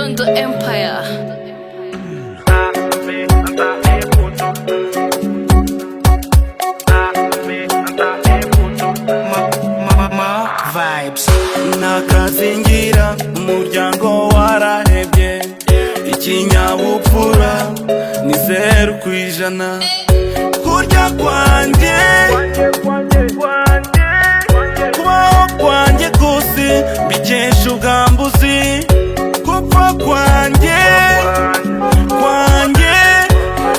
Dondo Empire. Vibes nakazingira umuryango warahebye ikinyabupfura ni 0%. Kurya kwanjye kubaho kwanjye kose mbikesha ubwambuzi. Gupfa kwanjye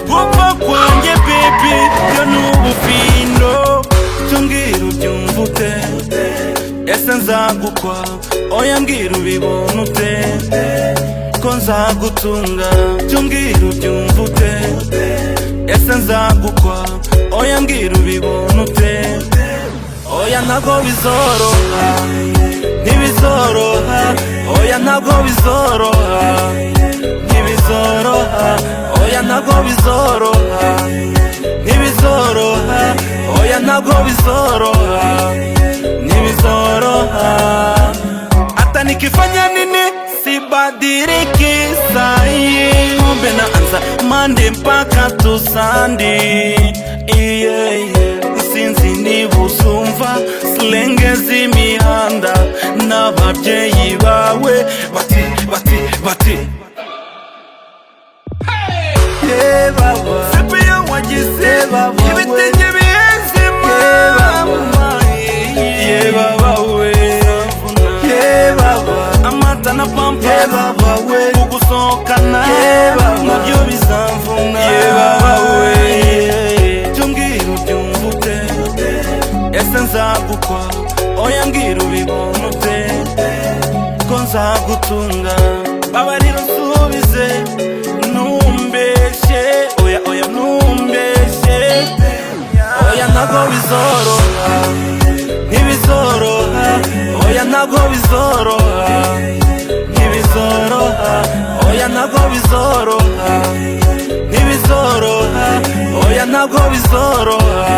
gupfa kwanjye baby yo n'ubufindo. Tumbwira ubyumva ute, ese nzagukwa? Oya mbwira ubibona ute, ko nzagutunga. Tumbwira ubyumva ute, ese nzagukwa? Oya mbwira ubibona ute. Oya ntago bizoroha, ntibizoroha. Oya ntago bizoroha, ntibizoroha. Oya ntago bizoroha, ntibizoroha. Oya ntago bizoroha, ntibizoroha. Hata nikifanya nini sibadiliki sahi. Ng'ombe na anza Monday mpaka to Sunday. Sinzi niba uzumva slenge z'imihanda n'ababyeyi bawe bati hey baba sepiya wagize baba ibitenge bihezima hey baba we hey baba amata na pampa hey baba we kugusohokana hey baba nabyo bizamvuna hey baba we. Tumbwira ubyumva ute, ese nzagukwa? Oya mbwira ubibona ute, ko nzagutunga. Babarira unsubize ntumbeshye. Oya ntumbeshye. Oya ntago bizoroha, ntibizoroha. Oya ntago bizoroha, ntibizoroha. Oya ntago bizoroha, ntibizoroha. Oya ntago bizoroha.